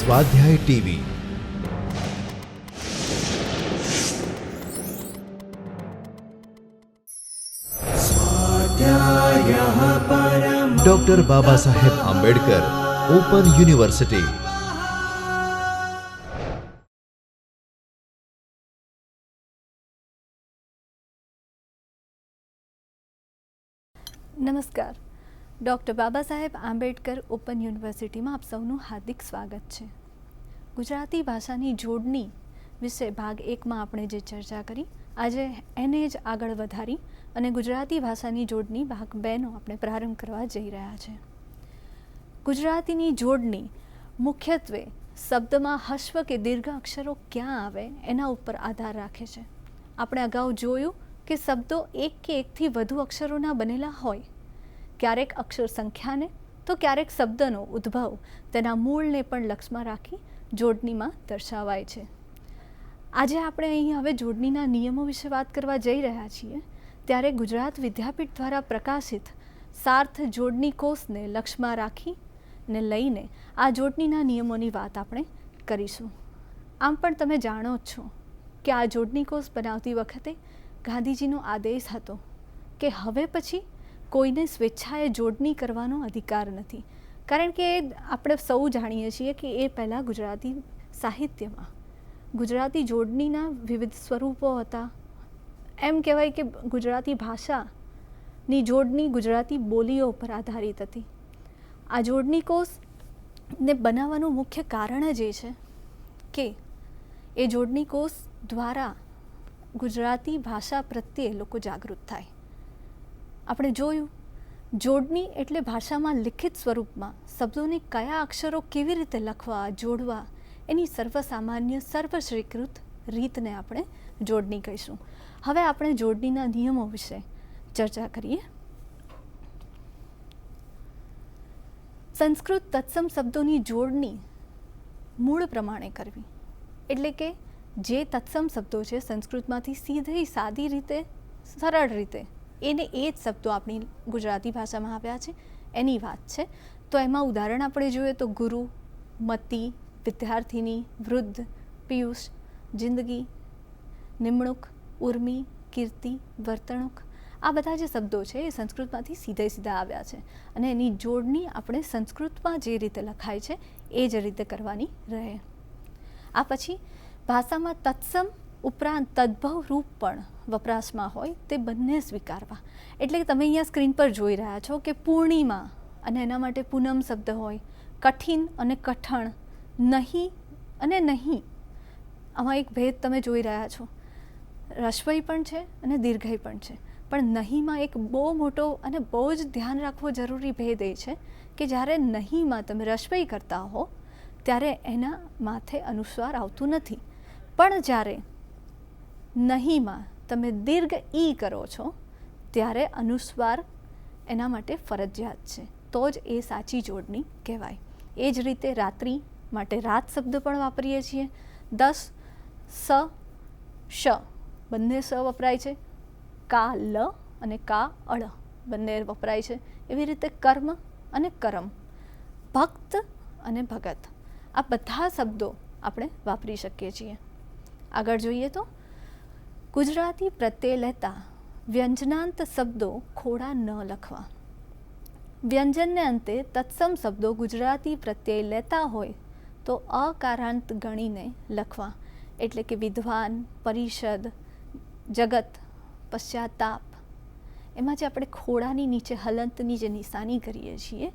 સ્વાધ્યાય TV. Doctor Baba Saheb Ambedkar open university. નમસ્કાર. Doctor Baba Saheb Ambedkar open યુનિવર્સિટીમાં આપ સૌનું હાર્દિક સ્વાગત છે. ગુજરાતી ભાષાની જોડણી વિશે ભાગ 1માં આપણે જે ચર્ચા કરી, આજે એને જ આગળ વધારી અને ગુજરાતી ભાષાની જોડણી ભાગ 2નો આપણે પ્રારંભ કરવા જઈ રહ્યા છે. ગુજરાતીની જોડણી મુખ્યત્વે શબ્દમાં હસ્વ કે દીર્ઘ અક્ષરો ક્યાં આવે એના ઉપર આધાર રાખે છે. આપણે અગાઉ જોયું કે શબ્દો એક કે એકથી વધુ અક્ષરોના બનેલા હોય. ક્યારેક અક્ષર સંખ્યાને તો ક્યારેક શબ્દનો ઉદ્ભવ તેના મૂળને પણ લક્ષમાં રાખી જોડણીમાં દર્શાવાય છે. આજે આપણે અહીં હવે જોડણીના નિયમો વિશે વાત કરવા જઈ રહ્યા છીએ, ત્યારે ગુજરાત વિદ્યાપીઠ દ્વારા પ્રકાશિત સાર્થ જોડણી કોષને લક્ષમાં રાખીને લઈને આ જોડણીના નિયમોની વાત આપણે કરીશું. આમ પણ તમે જાણો જ છો કે આ જોડણી કોષ બનાવતી વખતે ગાંધીજીનો આદેશ હતો કે હવે પછી કોઈને સ્વેચ્છાએ જોડણી કરવાનો અધિકાર નથી. કારણ કે આપણે સૌ જાણીએ છીએ કે એ પહેલાં ગુજરાતી સાહિત્યમાં ગુજરાતી જોડણીના વિવિધ સ્વરૂપો હતા. એમ કહેવાય કે ગુજરાતી ભાષાની જોડણી ગુજરાતી બોલીઓ પર આધારિત હતી. આ જોડણી કોષને બનાવવાનું મુખ્ય કારણ જ એ છે કે એ જોડણી કોષ દ્વારા ગુજરાતી ભાષા પ્રત્યે લોકો જાગૃત થાય. આપણે જોયું, જોડણી એટલે ભાષામાં લિખિત સ્વરૂપમાં શબ્દોને કયા અક્ષરો કેવી રીતે લખવા, જોડવા, એની સર્વસામાન્ય સર્વશ્રીકૃત રીતને આપણે જોડણી કહીશું. હવે આપણે જોડણીના નિયમો વિશે ચર્ચા કરીએ. સંસ્કૃત તત્સમ શબ્દોની જોડણી મૂળ પ્રમાણે કરવી, એટલે કે જે તત્સમ શબ્દો છે સંસ્કૃતમાંથી સીધી સાદી રીતે, સરળ રીતે એને એ જ શબ્દો આપણી ગુજરાતી ભાષામાં આવ્યા છે એની વાત છે. તો એમાં ઉદાહરણ આપણે જોઈએ તો ગુરુ, મતિ, વિદ્યાર્થિની, વૃદ્ધ, પિયુષ, જિંદગી, નિમણૂક, ઉર્મિ, કીર્તિ, વર્તણૂક, આ બધા જે શબ્દો છે એ સંસ્કૃતમાંથી સીધા આવ્યા છે અને એની જોડણી આપણે સંસ્કૃતમાં જે રીતે લખાય છે એ જ રીતે કરવાની રહે. આ પછી ભાષામાં તત્સમ ઉપરાંત તદ્ભવ રૂપ પણ વપરાશમાં હોય તે બંને સ્વીકારવા. એટલે કે તમે અહીંયા સ્ક્રીન પર જોઈ રહ્યા છો કે પૂર્ણિમા અને એના માટે પૂનમ શબ્દ હોય, કઠિન અને કઠણ, નહીં અને નહીં, આમાં એક ભેદ તમે જોઈ રહ્યા છો. રસ્વઈ પણ છે અને દીર્ઘઈ પણ છે, પણ નહીંમાં એક બહુ મોટો અને બહુ જ ધ્યાન રાખવો જરૂરી ભેદ એ છે કે જ્યારે નહીંમાં તમે રસ્વઈ કરતા હો ત્યારે એના માથે અનુસ્વાર આવતું નથી, પણ જ્યારે નહીંમાં તમે દીર્ઘ ઈ કરો છો ત્યારે અનુસ્વાર એના માટે ફરજિયાત છે, તો જ એ સાચી જોડણી કહેવાય. એ જ રીતે રાત્રિ માટે રાત શબ્દ પણ વાપરીએ છીએ. 10 સ શ બંને સ વપરાય છે, કા લ અને કા અળ બંને વપરાય છે. એવી રીતે કર્મ અને કરમ, ભક્ત અને ભગત, આ બધા શબ્દો આપણે વાપરી શકીએ છીએ. આગળ જોઈએ તો ગુજરાતી પ્રત્યે લેતા વ્યંજનાંત શબ્દો ખોડા ન લખવા. વ્યંજનને અંતે તત્સમ શબ્દો ગુજરાતી પ્રત્યે લેતા હોય તો અકારાંત ગણીને લખવા. એટલે કે વિદ્વાન, પરિષદ, જગત, પશ્ચાતાપ, એમાં જે આપણે ખોડાની નીચે હલંતની જે નિશાની કરીએ છીએ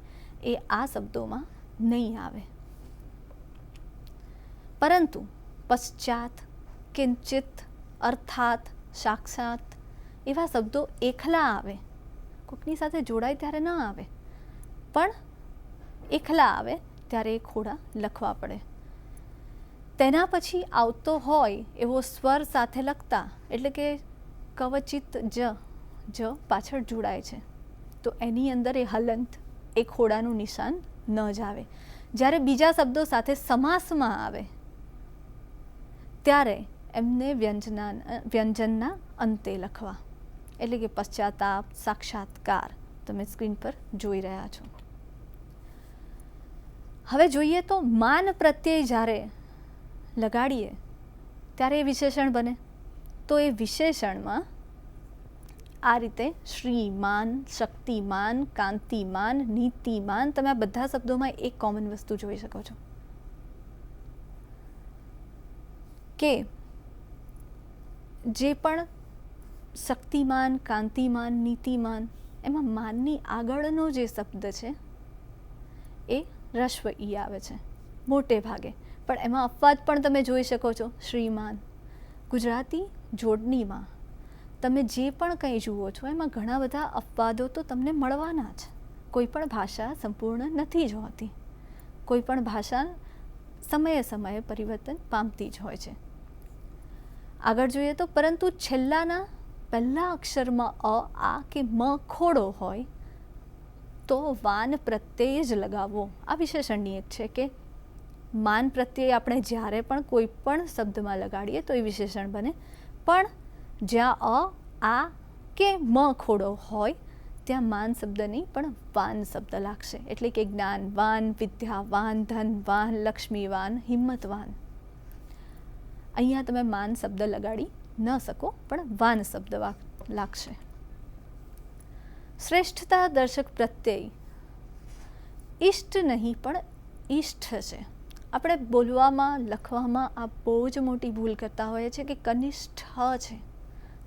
એ આ શબ્દોમાં નહીં આવે. પરંતુ પશ્ચાત, કિંચિત, અર્થાત, સાક્ષાત એવા શબ્દો એકલા આવે, કોઈકની સાથે જોડાય ત્યારે ન આવે, પણ એકલા આવે ત્યારે એ ખોડા લખવા પડે. તેના પછી આવતો હોય એવો સ્વર સાથે લખતા, એટલે કે કવચિત જ પાછળ જોડાય છે તો એની અંદર એ હલંત, એ ખોડાનું નિશાન ન જ આવે. જ્યારે બીજા શબ્દો સાથે સમાસમાં આવે ત્યારે એમને વ્યંજનના અંતે લખવા. એટલે કે પશ્ચાતાપ, સાક્ષાત્કાર તમે સ્ક્રીન પર જોઈ રહ્યા છો. હવે જોઈએ તો માન પ્રત્યય જ્યારે લગાડીએ ત્યારે એ વિશેષણ બને. તો એ વિશેષણમાં આ રીતે શ્રીમાન, શક્તિમાન, કાંતિમાન, નીતિમાન, તમે આ બધા શબ્દોમાં એક કોમન વસ્તુ જોઈ શકો છો કે જે પણ શક્તિમાન, કાંતિમાન, નીતિમાન, એમાં માનની આગળનો જે શબ્દ છે એ રસ્વ ઈ આવે છે મોટે ભાગે, પણ એમાં અપવાદ પણ તમે જોઈ શકો છો. શ્રીમાન ગુજરાતી જોડણીમાં તમે જે પણ કંઈ જુઓ છો એમાં ઘણા બધા અપવાદો તો તમને મળવાના જ. કોઈ પણ ભાષા સંપૂર્ણ નથી જ હોતી, કોઈ પણ ભાષા સમયે સમયે પરિવર્તન પામતી જ હોય છે. આગળ જોઈએ તો પરંતુ છેલ્લાના પહેલા અક્ષરમાં અ, આ કે મ ખોડો હોય તો વાન પ્રત્યય જ લગાવવો. આ વિશેષણની એક છે કે માન પ્રત્યય આપણે જ્યારે પણ કોઈ પણ શબ્દમાં લગાડીએ તો એ વિશેષણ બને, પણ જ્યાં અ, આ કે મ ખોડો હોય ત્યાં માન શબ્દ નહીં પણ વાન શબ્દ લાગશે. એટલે કે જ્ઞાનવાન, વિદ્યાવાન, ધનવાન, લક્ષ્મીવાન, હિંમતવાન. અહીંયા તમે માન શબ્દ લગાડી ન શકો પણ વાન શબ્દ લાગશે. શ્રેષ્ઠતા દર્શક પ્રત્યય ઇષ્ટ નહીં પણ ઈષ્ટ છે. આપણે બોલવામાં, લખવામાં આ બહુ જ મોટી ભૂલ કરતા હોઈએ છીએ કે કનિષ્ઠ છે,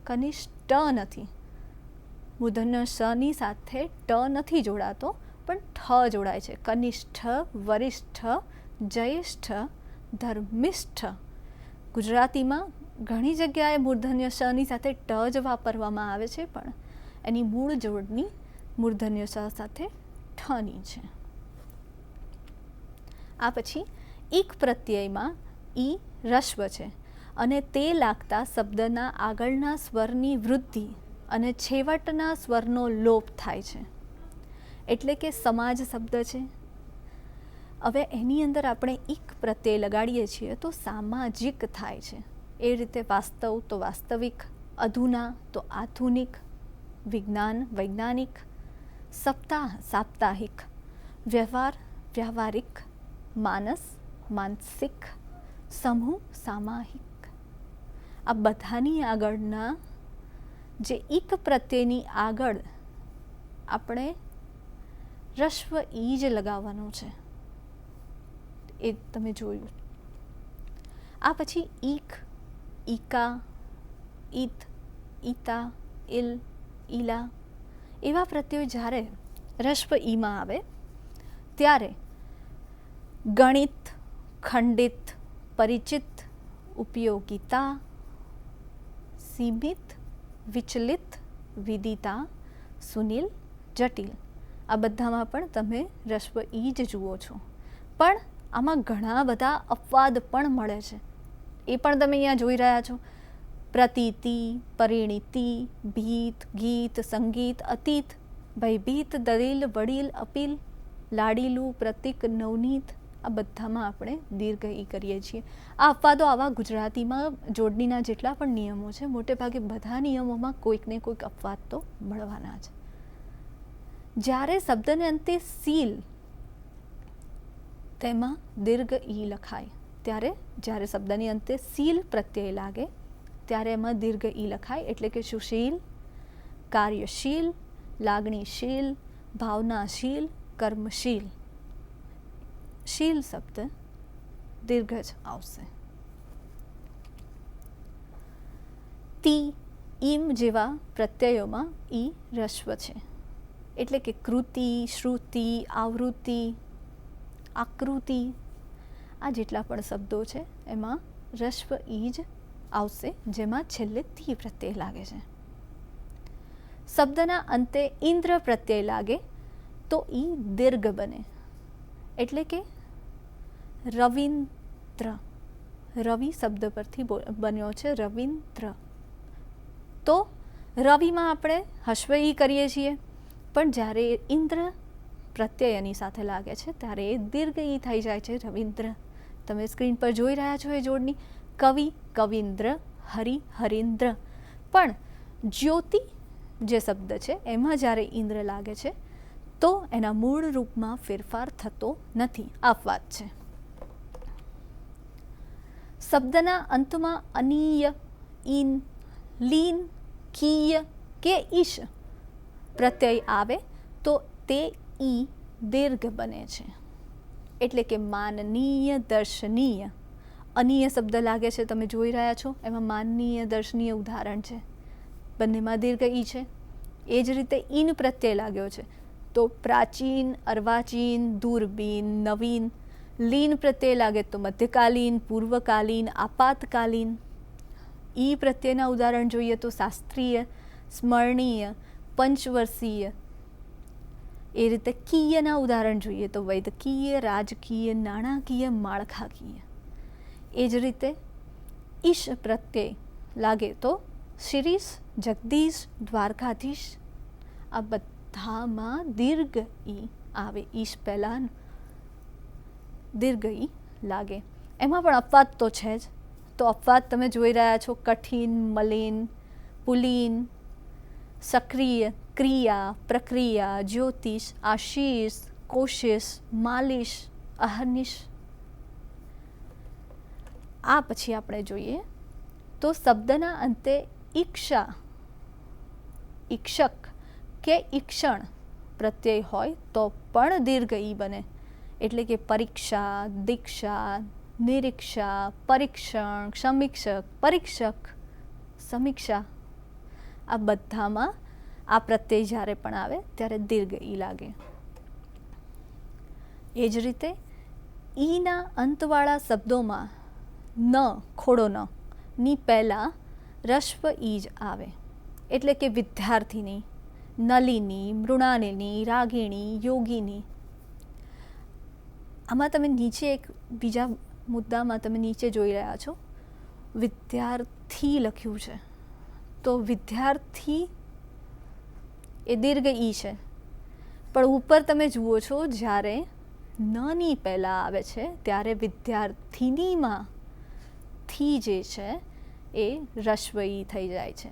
કનિષ્ઠ નથી. મૂર્ધન્ય શની સાથે ટ નથી જોડાતો પણ ઠ જોડાય છે. કનિષ્ઠ, વરિષ્ઠ, જ્યેષ્ઠ, ધર્મિષ્ઠ. ગુજરાતીમાં ઘણી જગ્યાએ મૂર્ધન્ય શની સાથે ટ જ વાપરવામાં આવે છે, પણ એની મૂળ જોડણી મૂર્ધન્ય શ સાથે ઠની છે. આ પછી ઈક પ્રત્યયમાં ઈ રસ્વ છે અને તે લાગતા શબ્દના આગળના સ્વરની વૃદ્ધિ અને છેવટના સ્વરનો લોપ થાય છે. એટલે કે સમાજ શબ્દ છે. હવે એની અંદર આપણે ઈક પ્રત્યય લગાડીએ છીએ તો સામાજિક થાય છે. એ રીતે વાસ્તવ તો વાસ્તવિક, અધુના તો આધુનિક, વિજ્ઞાન વૈજ્ઞાનિક, સપ્તાહ સાપ્તાહિક, વ્યવહાર વ્યાવહારિક, માનસ માનસિક, સમૂહ સામાહિક. આ બધાની આગળના જે ઈક પ્રત્યયની આગળ આપણે રસ્વ ઈ જ લગાવવાનું છે એ તમે જોયું. આ પછી ઈક, ઈકા, ઈત, ઈતા, ઇલ, ઈલા એવા પ્રત્યયો જ્યારે રસ્વ ઈમાં આવે ત્યારે ગણિત, ખંડિત, પરિચિત, ઉપયોગિતા, સીમિત, વિચલિત, વિદિતા, સુનિલ, જટિલ આ બધામાં પણ તમે રસ્વ ઈ જ જુઓ છો. પણ આમાં ઘણા બધા અપવાદ પણ મળે છે, એ પણ તમે અહીંયા જોઈ રહ્યા છો. પ્રતીતિ, પરિણીતિ, ભીત, ગીત, સંગીત, અતીત, ભયભીત, દલીલ, વડીલ, અપીલ, લાડીલું, પ્રતિક, નવનીત આ બધામાં આપણે દીર્ઘ ઈ કરીએ છીએ. આ અપવાદો આવા ગુજરાતીમાં જોડણીના જેટલા પણ નિયમો છે મોટે ભાગે બધા નિયમોમાં કોઈક ને કોઈક અપવાદ તો મળવાના છે. જ્યારે શબ્દને અંતે સીલ તેમાં દીર્ઘ ઈ લખાય ત્યારે જ્યારે શબ્દની અંતે સીલ પ્રત્યય લાગે ત્યારે એમાં દીર્ઘ ઈ લખાય. એટલે કે સુશીલ, કાર્યશીલ, લાગણીશીલ, ભાવનાશીલ, કર્મશીલ. શીલ શબ્દ દીર્ઘ જ આવશે. તી, ઈમ જેવા પ્રત્યયોમાં ઈ રસ્વ છે. એટલે કે કૃતિ, શ્રુતિ, આવૃત્તિ, આકૃતિ આ જેટલા પણ શબ્દો છે એમાં રસ્વ ઈ જ આવશે, જેમાં છેલ્લે તી પ્રત્યય લાગે છે. શબ્દના અંતે ઇન્દ્ર પ્રત્યય લાગે તો ઈ દીર્ઘ બને. એટલે કે રવિન્દ્ર, રવિ શબ્દ પરથી બન્યો છે રવિન્દ્ર. તો રવિમાં આપણે હસ્વ ઈ કરીએ છીએ, પણ જ્યારે ઇન્દ્ર પ્રત્યય એની સાથે લાગે છે ત્યારે એ દીર્ઘ ઈ થઈ જાય છે રવિન્દ્ર. તમે સ્ક્રીન પર જોઈ રહ્યા છો એ જોડણી. કવિ, કવિન્દ્ર, હરિ, હરિન્દ્ર. પણ જ્યોતિ જે શબ્દ છે એમાં જ્યારે ઇન્દ્ર લાગે છે તો એના મૂળ રૂપમાં ફેરફાર થતો નથી. અપવાદ છે. શબ્દના અંતમાં અનીય, ઇન, લીન, કીય કે ઈશ પ્રત્યય આવે તો તે ઈ દીર્ઘ બને છે. એટલે કે માનનીય, દર્શનીય. અનીય શબ્દ લાગે છે, તમે જોઈ રહ્યા છો, એમાં માનનીય, દર્શનીય ઉદાહરણ છે. બંનેમાં દીર્ઘ ઈ છે. એ જ રીતે ઈન પ્રત્યય લાગ્યો છે તો પ્રાચીન, અર્વાચીન, દૂરબીન, નવીન. લીન પ્રત્યય લાગે તો મધ્યકાલીન, પૂર્વકાલીન, આપાતકાલીન. ઈ પ્રત્યયના ઉદાહરણ જોઈએ તો શાસ્ત્રીય, સ્મરણીય, પંચવર્ષીય. એ રીતે કીયના ઉદાહરણ જોઈએ તો વૈદકીય, રાજકીય, નાણાકીય, માળખાકીય. એ જ રીતે ઈશ પ્રત્યય લાગે તો શિરીષ, જગદીશ, દ્વારકાધીશ. આ બધામાં દીર્ઘ ઈ આવે. ઈશ પહેલાં દીર્ઘ ઈ લાગે. એમાં પણ અપવાદ તો છે જ. તો અપવાદ તમે જોઈ રહ્યા છો, કઠિન, મલિન, પુલીન, સક્રિય, ક્રિયા, પ્રક્રિયા, જ્યોતિષ, આશીષ, કોશિશ, માલિશ, અહર્નિશ. આ પછી આપણે જોઈએ તો શબ્દના અંતે ઈક્ષા, ઈક્ષક કે ઈક્ષણ પ્રત્યય હોય તો પણ દીર્ઘ ઈ બને. એટલે કે પરીક્ષા, દીક્ષા, નિરીક્ષા, પરીક્ષણ, સમીક્ષક, પરીક્ષક, સમીક્ષા. આ બધામાં આ પ્રત્યય જ્યારે પણ આવે ત્યારે દીર્ઘ ઈ લાગે. એ જ રીતે ઈના અંતવાળા શબ્દોમાં ન, ખોડો ન ની પહેલાં રસ્વ ઈ જ આવે. એટલે કે વિદ્યાર્થીની, નલિની, મૃણાલિની, રાગિણી, યોગિની. આમાં તમે નીચે એક બીજા મુદ્દામાં તમે નીચે જોઈ રહ્યા છો વિદ્યાર્થી લખ્યું છે. તો વિદ્યાર્થી એ દીર્ઘ ઈ છે, પણ ઉપર તમે જુઓ છો જ્યારે નની પહેલાં આવે છે ત્યારે વિદ્યાર્થીનીમાં થી જે છે એ રસ્વ ઈ થઈ જાય છે.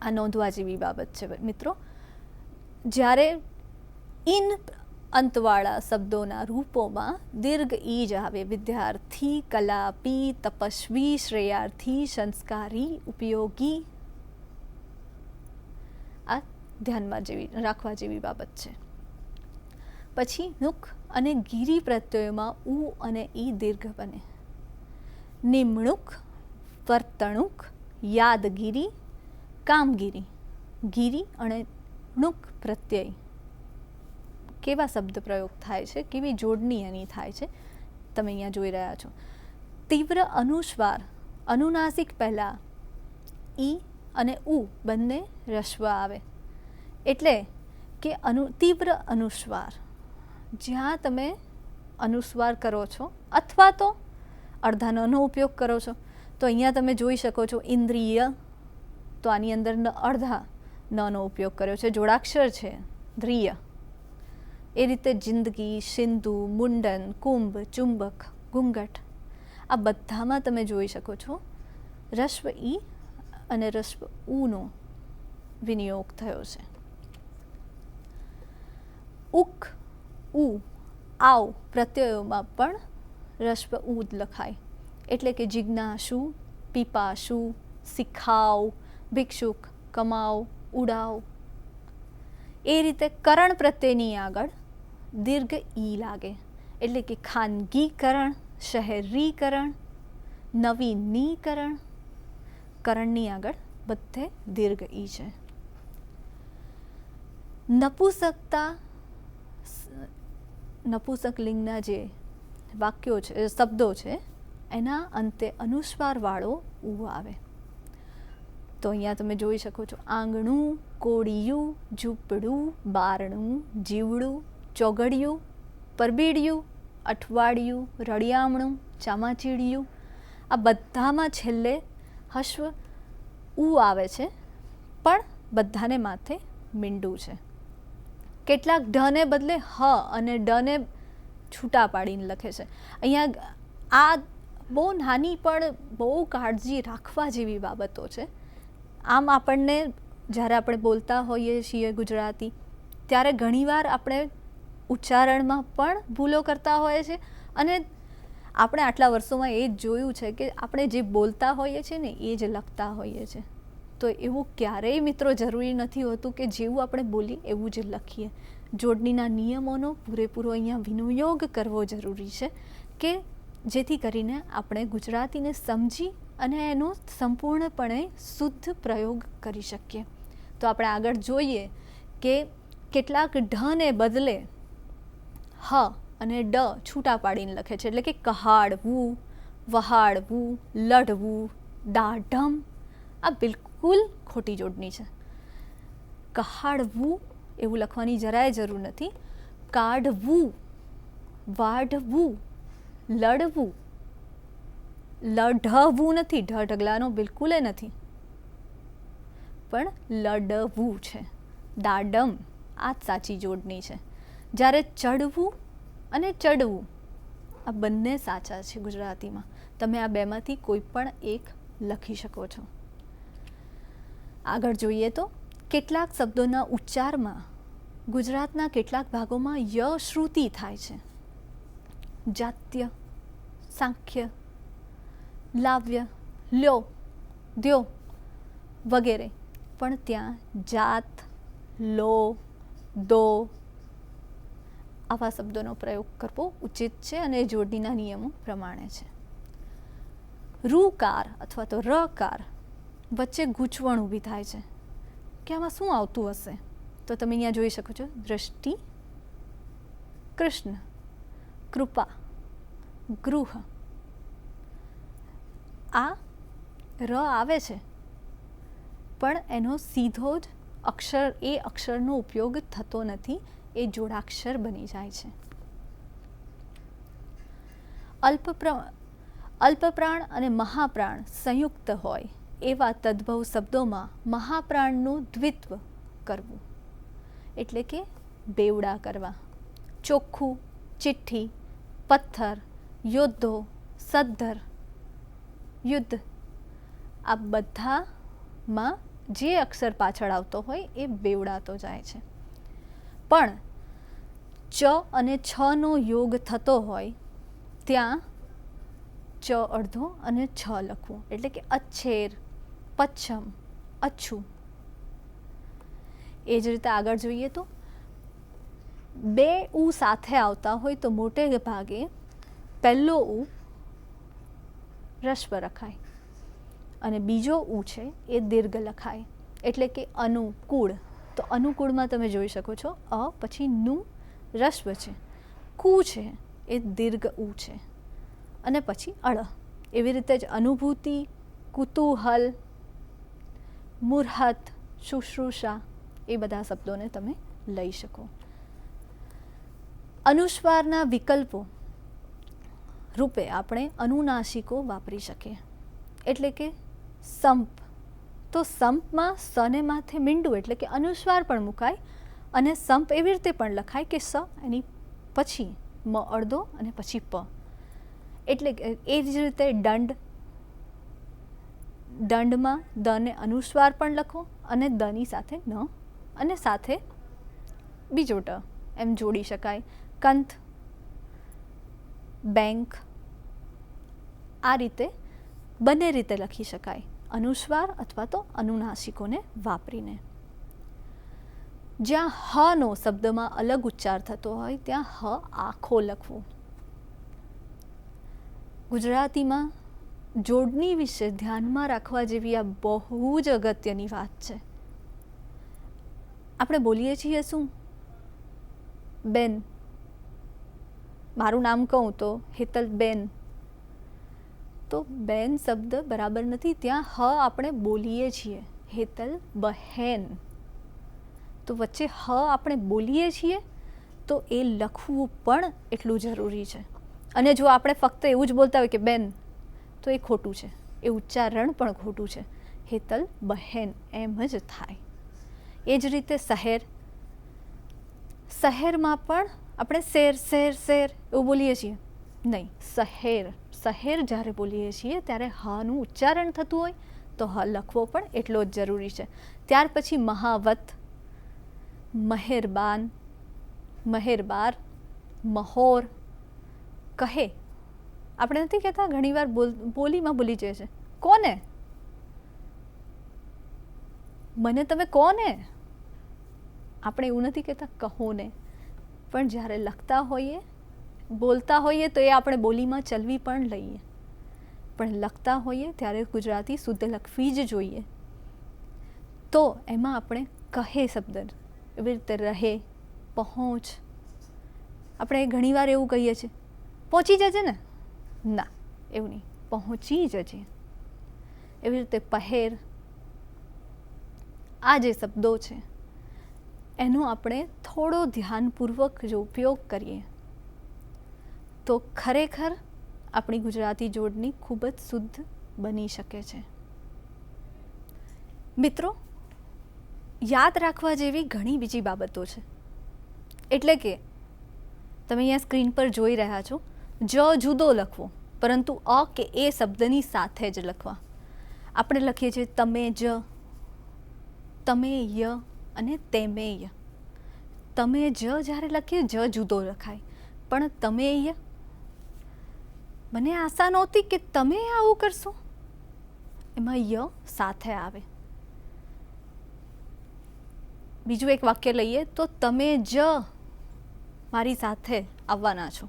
આ નોંધવા જેવી બાબત છે મિત્રો. જ્યારે ઇન અંતવાળા શબ્દોના રૂપોમાં દીર્ઘ ઈ જ આવે. વિદ્યાર્થી, કલાપી, તપસ્વી, શ્રેયાર્થી, સંસ્કારી, ઉપયોગી. આ ધ્યાનમાં રાખવા જેવી બાબત છે. પછી નુક અને ગીરી પ્રત્યયોમાં ઉ અને ઈ દીર્ઘ બને. નિમણૂક, વર્તણૂક, યાદગીરી, કામગીરી. ગીરી અને ણુક પ્રત્યય કેવા શબ્દ પ્રયોગ થાય છે, કેવી જોડણી એની થાય છે, તમે અહીંયા જોઈ રહ્યા છો. તીવ્ર અનુસ્વાર, અનુનાસિક પહેલાં ઈ અને ઉ બંને રસ્વ આવે. એટલે કે તીવ્ર અનુસ્વાર, જ્યાં તમે અનુસ્વાર કરો છો અથવા તો અડધા નનો ઉપયોગ કરો છો. તો અહીંયા તમે જોઈ શકો છો ઇન્દ્રિય, તો આની અંદર અડધા નનો ઉપયોગ કર્યો છે, જોડાક્ષર છે દ્રિય. એ રીતે જિંદગી, સિંધુ, મુંડન, કુંભ, ચુંબક, ઘૂંઘટ. આ બધામાં તમે જોઈ શકો છો રસ્વ ઈ અને રસ્વ ઉનો વિનિયોગ થયો છે. ઉક, ઉ, આવ પ્રત્યયોમાં પણ રસ્વ ઉ જ લખાય. એટલે કે જિજ્ઞાસુ, પીપાસુ, શીખાવ, ભિક્ષુક, કમાવ, ઉડાવ. એ રીતે કરણ પ્રત્યેની આગળ દીર્ઘ ઈ લાગે. એટલે કે ખાનગીકરણ, શહેરીકરણ, નવીનીકરણ. કરણની આગળ બધે દીર્ઘ ઈ છે. નપુંસકતા, નપુંસક લિંગના જે વાક્યો છે, શબ્દો છે, એના અંતે અનુસ્વારવાળો ઉ આવે. તો અહીંયા તમે જોઈ શકો છો આંગણું, કોળિયું, ઝૂંપડું, બારણું, જીવડું, ચોગડિયું, પરબીડિયું, અઠવાડિયું, રળિયામણું, ચામાચીડિયું. આ બધામાં છેલ્લે હસ્વ ઉ આવે છે, પણ બધાને માથે મીંડું છે. કેટલાક ઢને બદલે હ અને ડને છૂટા પાડીને લખે છે. અહીંયા આ બહુ નાની પણ બહુ કાળજી રાખવા જેવી બાબતો છે. આમ આપણને જ્યારે આપણે બોલતા હોઈએ છીએ ગુજરાતી ત્યારે ઘણીવાર આપણે ઉચ્ચારણમાં પણ ભૂલો કરતા હોઈએ છીએ અને આપણે આટલા વર્ષોમાં એ જ જોયું છે કે આપણે જે બોલતા હોઈએ છીએ ને એ જ લખતા હોઈએ છીએ. તો એવું ક્યારેય મિત્રો જરૂરી નથી હોતું કે જેવું આપણે બોલીએ એવું જ લખીએ. જોડણીના નિયમોનો પૂરેપૂરો અહીંયા વિનિયોગ કરવો જરૂરી છે કે જેથી કરીને આપણે ગુજરાતીને સમજી અને એનો સંપૂર્ણપણે શુદ્ધ પ્રયોગ કરી શકીએ. તો આપણે આગળ જોઈએ કે કેટલાક ઢને બદલે હ અને ડ છૂટા પાડીને લખે છે, એટલે કે કહાડવું, વહાડવું, લડવું, દાઢમ. આ બિલકુલ ખોટી જોડણી છે. કહાડવું એવું લખવાની જરાય જરૂર નથી. કાઢવું, વાઢવું, લડવું, લઢવું નથી, ઢ ઢગલાનો બિલકુલ નથી, પણ લડવું છે. દાડમ આ જ સાચી જોડણી છે. જ્યારે ચડવું અને ચડવું આ બંને સાચા છે ગુજરાતીમાં. તમે આ બેમાંથી કોઈ પણ એક લખી શકો છો. આગળ જોઈએ તો કેટલાક શબ્દોના ઉચ્ચારમાં ગુજરાતના કેટલાક ભાગોમાં ય શ્રુતિ થાય છે. જાત્ય, સાંખ્ય, લાવ્ય, લ્યો, દ્યો વગેરે. પણ ત્યાં જાત, લો, દો આવા શબ્દોનો પ્રયોગ કરવો ઉચિત છે અને જોડણીના નિયમો પ્રમાણે છે. રૂકાર અથવા તો રકાર વચ્ચે ગૂંચવણ ઊભી થાય છે કે આમાં શું આવતું હશે. તો તમે અહીંયા જોઈ શકો છો દ્રષ્ટિ, કૃષ્ણ, કૃપા, ગૃહ. આ ર આવે છે પણ એનો સીધો જ અક્ષરનો ઉપયોગ થતો નથી, એ જોડાક્ષર બની જાય છે. અલ્પપ્રાણ અને મહાપ્રાણ સંયુક્ત હોય એવા તદ્ભવ શબ્દોમાં મહાપ્રાણનું દ્વિત્વ કરવું એટલે કે બેવડા કરવા. ચોખ્ખું, ચિઠ્ઠી, પથ્થર, યોદ્ધો, સદ્ધર, યુદ્ધ આ બધામાં જે અક્ષર પાછળ આવતો હોય એ બેવડાતો જાય છે. પણ ચ અને છનો યોગ થતો હોય ત્યાં ચ અડધો અને છ લખવું એટલે કે અચ્છેર, પચ્છમ, અચ્છું. એ જ રીતે આગળ જોઈએ તો બે ઉ સાથે આવતા હોય તો મોટે ભાગે પહેલો ઉ રસ્વ રખાય અને બીજો ઉ છે એ દીર્ઘ લખાય એટલે કે અનુકૂળ. તો અનુકૂળમાં તમે જોઈ શકો છો અ પછી નું રસ્વ છે, કુ છે એ દીર્ઘ ઉ છે અને પછી અળ. એવી રીતે જ અનુભૂતિ, કુતૂહલ, મુરહત, શુશ્રૂષા એ બધા શબ્દોને તમે લઈ શકો. અનુસ્વારના વિકલ્પો રૂપે આપણે અનુનાસિકો વાપરી શકીએ એટલે કે સંપ. તો સંપમાં સને માથે મીંડું એટલે કે અનુસ્વાર પણ મુકાય અને સંપ એવી રીતે પણ લખાય કે સ એની પછી મ અડધો અને પછી પ. એટલે એ જ રીતે દંડ, દંડમાં દને અનુસ્વાર પણ લખો અને દની સાથે ન અને સાથે બીજો ટ એમ જોડી શકાય. કંથ, બેંક આ રીતે બંને રીતે લખી શકાય અનુસ્વાર અથવા તો અનુનાસિકોને વાપરીને. જ્યાં હ નો શબ્દમાં અલગ ઉચ્ચાર થતો હોય ત્યાં હ આખો લખવો. ગુજરાતીમાં જોડણી વિશે ધ્યાનમાં રાખવા જેવી આ બહુ જ અગત્યની વાત છે. આપણે બોલીએ છીએ શું? બેન. મારું નામ કહું તો હેતલબેન. તો બેન શબ્દ બરાબર નથી, ત્યાં હ આપણે બોલીએ છીએ હેતલ બહેન. તો વચ્ચે હ આપણે બોલીએ છીએ તો એ લખવું પણ એટલું જરૂરી છે. અને જો આપણે ફક્ત એવું જ બોલતા હોય કે બેન તો એ ખોટું છે, એ ઉચ્ચારણ પણ ખોટું છે. હેતલ બહેન એમ જ થાય. એ જ રીતે શહેર, શહેરમાં પણ આપણે શેર શેર શેર એવું બોલીએ છીએ નહીં, શહેર. શહેર જ્યારે બોલીએ છીએ ત્યારે હનું ઉચ્ચારણ થતું હોય તો હ લખવો પણ એટલો જ જરૂરી છે. ત્યાર પછી મહાવત, મહેરબાન, મહેરબાર, મહોર, કહે. આપણે નથી કહેતા ઘણીવાર બોલીમાં ભૂલી જાય છે, કોને, મને તમે કોને. આપણે એવું નથી કહેતા કહોને, પણ જ્યારે લખતા હોઈએ, બોલતા હોઈએ તો એ આપણે બોલીમાં ચલવી પણ લઈએ, પણ લખતા હોઈએ ત્યારે ગુજરાતી શુદ્ધ લખવી જ જોઈએ. તો એમાં આપણે કહે શબ્દ એવી રીતે રહે, પહોંચ. આપણે ઘણીવાર એવું કહીએ છીએ, પહોંચી જજે ને. ના, એવું નહીં, પહોંચી જજે. એવી રીતે પહેર. આ જે શબ્દો છે એનો આપણે થોડો ધ્યાનપૂર્વક જો ઉપયોગ કરીએ તો ખરેખર આપણી ગુજરાતી જોડણી ખૂબ જ શુદ્ધ બની શકે છે. મિત્રો, યાદ રાખવા જેવી ઘણી બીજી બાબતો છે. એટલે કે તમે અહીંયા સ્ક્રીન પર જોઈ રહ્યા છો, જ જુદો લખવો, પરંતુ અ કે એ શબ્દની સાથે જ લખવા. આપણે લખીએ છીએ તમે જ, તમે ય અને તેમે ય. તમે જ જ્યારે લખીએ જ જુદો લખાય, પણ તમે ય, મને આશા નહોતી કે તમે આવું કરશો, એમાં ય સાથે આવે. બીજું એક વાક્ય લઈએ તો તમે જ મારી સાથે આવવાના છો,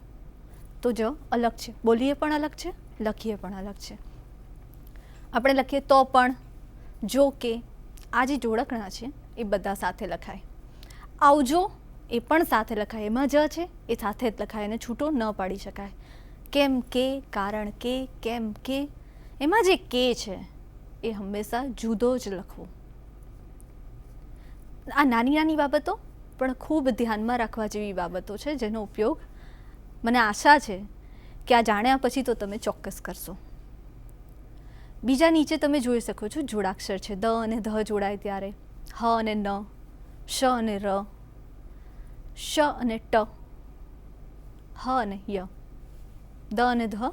તો જ અલગ છે, બોલીએ પણ અલગ છે, લખીએ પણ અલગ છે. આપણે લખીએ તો પણ, જો કે, આ જે જોડકણા છે એ બધા સાથે લખાય. આવજો એ પણ સાથે લખાય, એમાં જ છે એ સાથે જ લખાય અને છૂટો ન પાડી શકાય. કેમ કે, કારણ કે, કેમ કે, એમાં જે કે છે એ હંમેશા જુદો જ લખવો. આ નાની નાની બાબતો પણ ખૂબ ધ્યાનમાં રાખવા જેવી બાબતો છે, જેનો ઉપયોગ મને આશા છે કે આ જાણ્યા પછી તો તમે ચોક્કસ કરશો. બીજા નીચે તમે જોઈ શકો છો જોડાક્ષર છે. દ અને ધ જોડાય ત્યારે, હ અને ન, શ અને ર, શ અને ટ, હ અને ય, દ અને ધ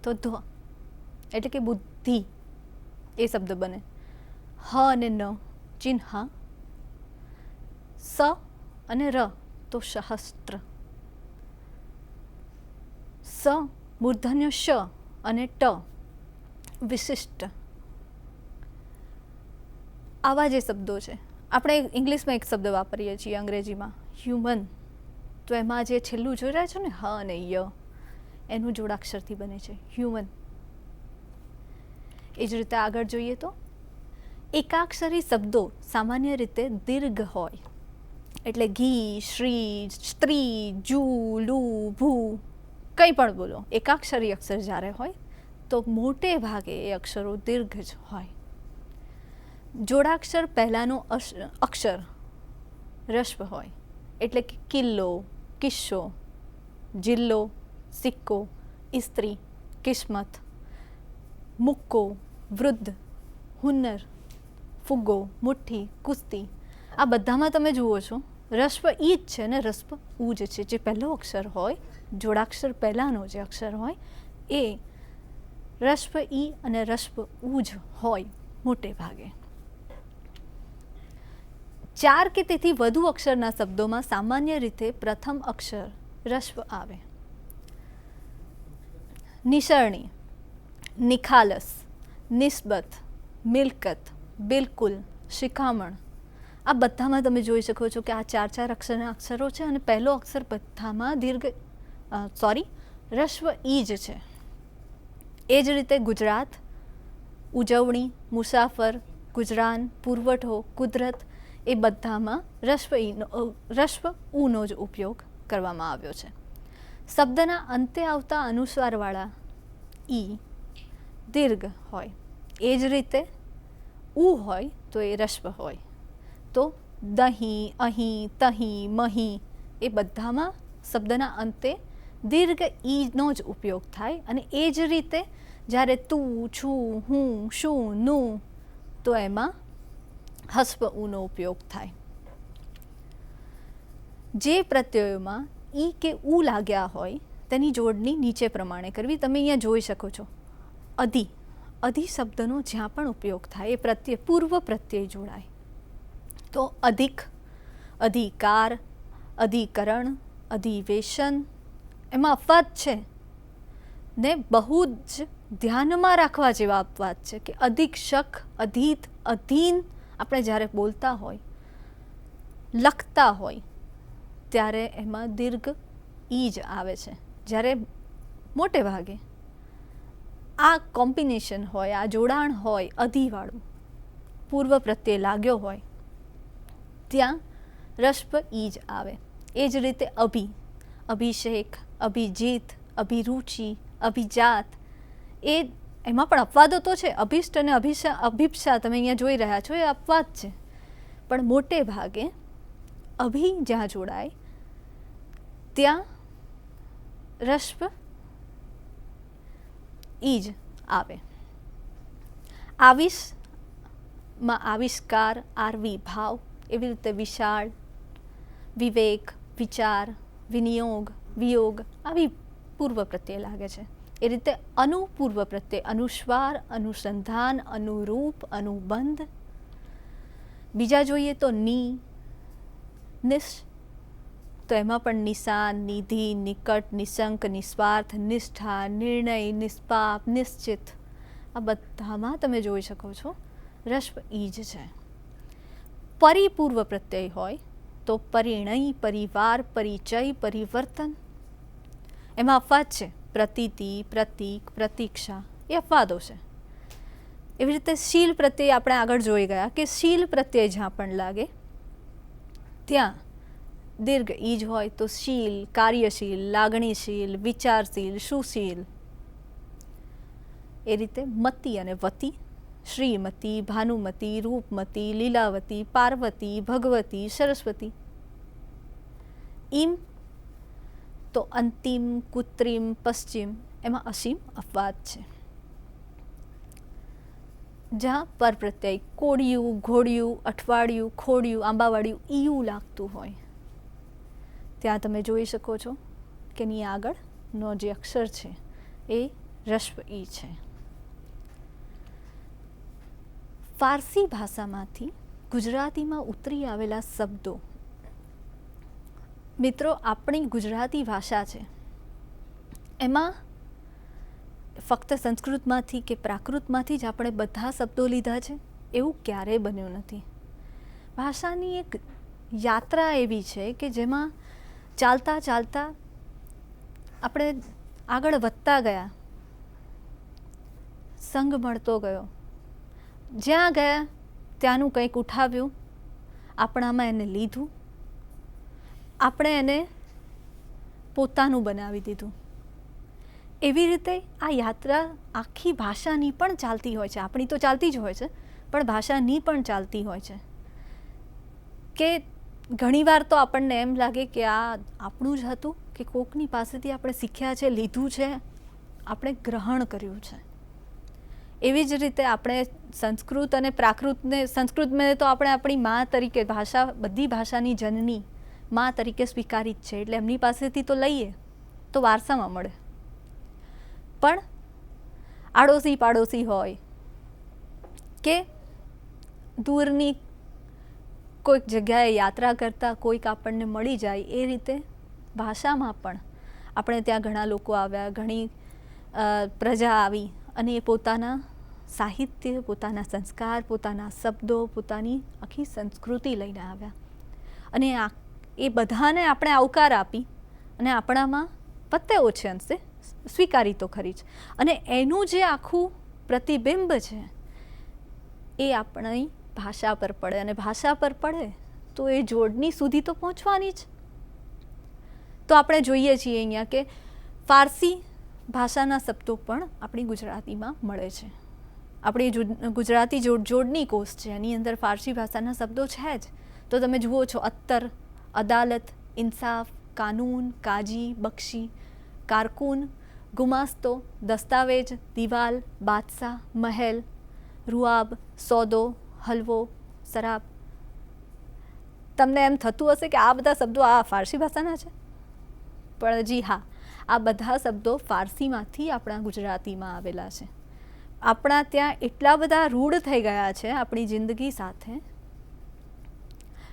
તો ધ, એટલે કે બુદ્ધિ એ શબ્દ બને. હ અને ન ચિહ્ન, સ અને ર તો સહસ્ત્ર, સ મૂર્ધન્ય શ અને ટ વિશિષ્ટ. આવા જે શબ્દો છે, આપણે ઇંગ્લિશમાં એક શબ્દ વાપરીએ છીએ અંગ્રેજીમાં હ્યુમન, તો એમાં જે છેલ્લું જોઈ રહ્યા છો ને હ અને ય, એનું જોડાક્ષરથી બને છે હ્યુમન. એ જ રીતે આગળ જોઈએ તો એકાક્ષરી શબ્દો સામાન્ય રીતે દીર્ઘ હોય, એટલે ઘી, શ્રી, સ્ત્રી, જુ, લુ, ભૂ, કંઈ પણ બોલો, એકાક્ષરી અક્ષર જ્યારે હોય તો મોટે ભાગે એ અક્ષરો દીર્ઘ જ હોય. જોડાક્ષર પહેલાંનો અક્ષર રસ્વ હોય, એટલે કે કિલ્લો, કિસ્સો, જિલ્લો, સિક્કો, ઇસ્ત્રી, કિસ્મત, મુક્કો, વૃદ્ધ, હુન્નર, ફુગ્ગો, મુઠ્ઠી, કુસ્તી. આ બધામાં તમે જુઓ છો રસ્વ ઈ જ છે ને રસ્વ ઉ જ છે. જે પહેલો અક્ષર હોય, જોડાક્ષર પહેલાંનો જે અક્ષર હોય એ રસ્વ ઈ અને રસ્વ ઉ જ હોય મોટે ભાગે. 4 કે તેથી વધુ અક્ષરના શબ્દોમાં સામાન્ય રીતે પ્રથમ અક્ષર રસ્વ આવે. નિસરણી, નિખાલસ, નિસ્બત, મિલકત, બિલકુલ, શિખામણ. આ બધામાં તમે જોઈ શકો છો કે આ 4 અક્ષરના અક્ષરો છે અને પહેલો અક્ષર બધામાં રસ્વ ઈ જ છે. એ જ રીતે ગુજરાત, ઉજવણી, મુસાફર, ગુજરાન, પુરવઠો, કુદરત, એ બધામાં રસ્વ ઉનો જ ઉપયોગ કરવામાં આવ્યો છે. શબ્દના અંતે આવતા અનુસ્વારવાળા ઈ દીર્ઘ હોય, એ જ રીતે ઉ હોય તો એ રસ્વ હોય. તો દહીં, અહીં, તહીં, મહીં, એ બધામાં શબ્દના અંતે દીર્ઘ ઈનો જ ઉપયોગ થાય. અને એ જ રીતે જ્યારે તું, છું, હું, શું, નું, તો એમાં હસ્વ ઉનો ઉપયોગ થાય. જે પ્રત્યયોમાં ઈ કે ઉ લાગ્યા હોય તેની જોડણી નીચે પ્રમાણે કરવી. તમે અહીંયા જોઈ શકો છો અધિ. અધિ શબ્દનો જ્યાં પણ ઉપયોગ થાય એ પ્રત્યય પૂર્વ પ્રત્યય જોડાય. તો અધિક, અધિકાર, અધિકરણ, અધિવેશન, એમાં અપવાદ છે ને બહુ જ ધ્યાનમાં રાખવા જેવા અપવાદ છે કે અધિક્ષક, અધીત, અધીન આપણે જ્યારે બોલતા હોય, લખતા હોય ત્યારે એમાં દીર્ઘ ઈ જ આવે છે. જ્યારે મોટે ભાગે આ કોમ્બિનેશન હોય, આ જોડાણ હોય અધિવાળું, પૂર્વ પ્રત્યે લાગ્યો હોય, ત્યાં રસ્પ ઈ જ આવે. એ જ રીતે અભિષેક, અભિજીત, અભિરુચિ, અભિજાત, એમાં પણ અપવાદો તો છે. અભિષ્ટ અને અભિપ્સા તમે અહીંયા જોઈ રહ્યા છો, એ અપવાદ છે. પણ મોટે ભાગે જ્યાં જોડાય ત્યાં રસ્પ ઈ જ આવે. આવિષમાં આવિષ્કાર, આરવી ભાવ, એવી રીતે વિશાળ, વિવેક, વિચાર, વિનિયોગ, વિયોગ આવી પૂર્વ પ્રત્યે લાગે છે. એ રીતે અનુપૂર્વ પ્રત્યે અનુસ્વાર, અનુસંધાન, અનુરૂપ, અનુબંધ. બીજા જોઈએ તો નિશ, તો એમાં પણ નિશાન, નિધિ, નિકટ, નિશંક, નિસ્વાર્થ, નિષ્ઠા, નિર્ણય, નિષ્પાપ, નિશ્ચિત, આ બધામાં તમે જોઈ શકો છો રસ્પ ઈ જ છે. પરિપૂર્વ પ્રત્યય હોય તો પરિણય, પરિવાર, પરિચય, પરિવર્તન, એમાં અપવાદ છે. પ્રતીતિ, પ્રતીક, પ્રતીક્ષા, એ અપવાદો છે. એવી રીતે શીલ પ્રત્યય આપણે આગળ જોઈ ગયા કે શીલ પ્રત્યય જ્યાં પણ લાગે ત્યાં દીર્ઘ ઈ જ હોય તો શીલ, કાર્યશીલ, લાગણીશીલ, વિચારશીલ, સુશીલ. એ રીતે મતિ અને વતી, શ્રીમતી, ભાનુમતી, રૂપમતી, લીલાવતી, પાર્વતી, ભગવતી, સરસ્વતી. તો અંતિમ, કૃત્રિમ, પશ્ચિમ, એમાં અસીમ અપવાદ છે. જ્યાં પર પ્રત્યય કોડિયું, ઘોડિયું, અઠવાડિયું, ખોડિયું, આંબાવાડિયું, ઈયું લાગતું હોય ત્યાં તમે જોઈ શકો છો કે એની આગળનો જે અક્ષર છે એ રસ્પ ઈ છે. ફારસી ભાષામાંથી ગુજરાતીમાં ઉતરી આવેલા શબ્દો, મિત્રો આપણી ગુજરાતી ભાષા છે એમાં ફક્ત સંસ્કૃતમાંથી કે પ્રાકૃતમાંથી જ આપણે બધા શબ્દો લીધા છે એવું ક્યારેય બન્યું નથી. ભાષાની એક યાત્રા એવી છે કે જેમાં ચાલતા ચાલતા આપણે આગળ વધતા ગયા, સંગ મળતો ગયો, જ્યાં ગયા ત્યાંનું કંઈક ઉઠાવ્યું, આપણામાં એને લીધું, આપણે એને પોતાનું બનાવી દીધું. એવી રીતે આ યાત્રા આખી ભાષાની પણ ચાલતી હોય છે. આપણી તો ચાલતી જ હોય છે પણ ભાષાની પણ ચાલતી હોય છે કે ઘણીવાર તો આપણને એમ લાગે કે આ આપણું જ હતું કે કોકની પાસેથી આપણે શીખ્યા છે, લીધું છે, આપણે ગ્રહણ કર્યું છે. એવી જ રીતે આપણે સંસ્કૃત અને પ્રાકૃતને, સંસ્કૃતને તો આપણે આપણી મા તરીકે, ભાષા બધી ભાષાની જનની મા તરીકે સ્વીકારી જ છે, એટલે એમની પાસેથી તો લઈએ તો વારસામાં મળે. પણ આડોશી પાડોશી હોય કે દૂરની કોઈક જગ્યાએ યાત્રા કરતા કોઈક આપણને મળી જાય, એ રીતે ભાષામાં પણ આપણે ત્યાં ઘણા લોકો આવ્યા, ઘણી પ્રજા આવી અને એ પોતાના સાહિત્ય, પોતાના સંસ્કાર, પોતાના શબ્દો, પોતાની આખી સંસ્કૃતિ લઈને આવ્યા અને એ બધાને આપણે આવકાર આપી અને આપણામાં પત્તે ઓછે અંશે સ્વીકારી તો ખરી જ. અને એનું જે આખું પ્રતિબિંબ છે એ આપણી ભાષા પર પડે અને ભાષા પર પડે તો એ જોડણી સુધી તો પહોંચવાની જ. તો આપણે જોઈએ છીએ અહીંયા કે ફારસી ભાષાના શબ્દો પણ આપણી ગુજરાતીમાં મળે છે. આપણી ગુજરાતી જોડણી કોષ છે એની અંદર ફારસી ભાષાના શબ્દો છે જ. તો તમે જુઓ છો અત્તર, અદાલત, ઇન્સાફ, કાનૂન, કાજી, બક્ષી, કારકુન, ગુમાસ્તો, દસ્તાવેજ, દિવાલ, બાદશાહ, મહેલ, રૂઆબ, સોદો, હલવો, શરાબ. તમને એમ થતું હશે કે આ બધા શબ્દો આ ફારસી ભાષાના છે, પણ જી હા, આ બધા શબ્દો ફારસીમાંથી આપણા ગુજરાતીમાં આવેલા છે. આપણા ત્યાં એટલા બધા રૂઢ થઈ ગયા છે આપણી જિંદગી સાથે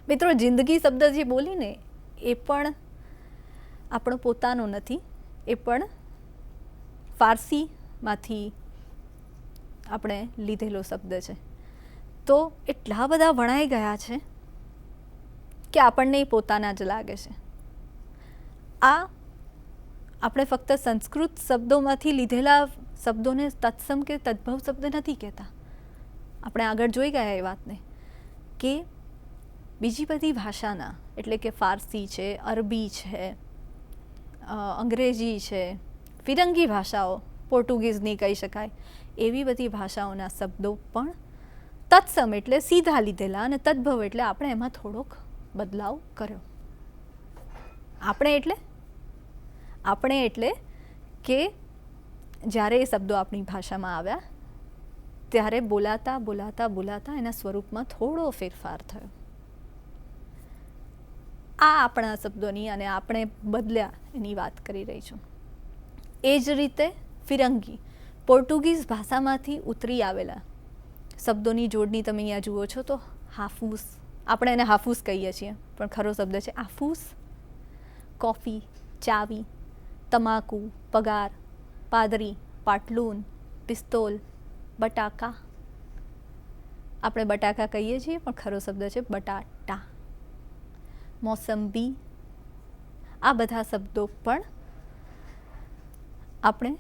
મિત્રો, જિંદગી શબ્દ જે બોલીને એ પણ આપણો પોતાનો નથી, એ પણ ફારસીમાંથી આપણે લીધેલો શબ્દ છે. તો એટલા બધા વણાઈ ગયા છે કે આપણને એ પોતાના જ લાગે છે. આ આપણે ફક્ત સંસ્કૃત શબ્દોમાંથી લીધેલા શબ્દોને તત્સમ કે તદ્ભવ શબ્દ નથી કહેતા. આપણે આગળ જોઈ ગયા એ વાતને કે બીજી બધી ભાષાના, એટલે કે ફારસી છે, અરબી છે, અંગ્રેજી છે, ફિરંગી ભાષાઓ, પોર્ટુગીઝની કહી શકાય, એવી બધી ભાષાઓના શબ્દો પણ તત્સમ એટલે સીધા લીધેલા અને તદ્ભવ એટલે આપણે એમાં થોડોક બદલાવ કર્યો. આપણે એટલે કે જ્યારે એ શબ્દો આપણી ભાષામાં આવ્યા ત્યારે બોલાતા બોલાતા બોલાતા એના સ્વરૂપમાં થોડો ફેરફાર થયો. આ આપણા શબ્દોની અને આપણે બદલ્યા એની વાત કરી રહી છું. એ જ રીતે ફિરંગી, પોર્ટુગીઝ ભાષામાંથી ઉતરી આવેલા શબ્દોની જોડણી તમે અહીંયા જુઓ છો તો હાફૂસ, આપણે એને હાફૂસ કહીએ છીએ પણ ખરો શબ્દ છે આફૂસ. કોફી, ચાવી, તમાકુ, પગાર, પાદરી, પાટલુન, પિસ્તોલ, બટાકા. આપણે બટાકા કહીએ છીએ પણ ખરો શબ્દ છે બટાટા. મોસંબી. આ બધા શબ્દો પણ આપણે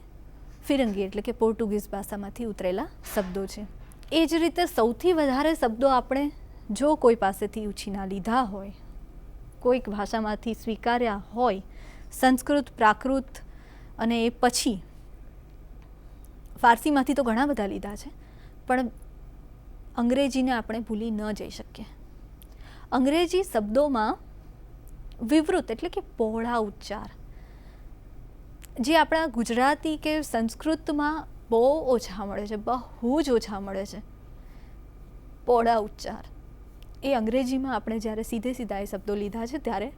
ફિરંગી એટલે કે પોર્ટુગીઝ ભાષામાંથી ઉતરેલા શબ્દો છે. એ જ રીતે સૌથી વધારે શબ્દો આપણે જો કોઈ પાસેથી ઉછીના લીધા હોય, કોઈક ભાષામાંથી સ્વીકાર્યા હોય, સંસ્કૃત, પ્રાકૃત અને એ પછી ફારસીમાંથી તો ઘણા બધા લીધા છે, પણ અંગ્રેજીને આપણે ભૂલી ન જઈ શકીએ. અંગ્રેજી શબ્દોમાં વિવૃત એટલે કે પહોળા ઉચ્ચાર જે આપણા ગુજરાતી કે સંસ્કૃતમાં બહુ ઓછા મળે છે, બહુ જ ઓછા મળે છે. પહોળા ઉચ્ચાર એ અંગ્રેજીમાં આપણે જ્યારે સીધે સીધા એ શબ્દો લીધા છે ત્યારે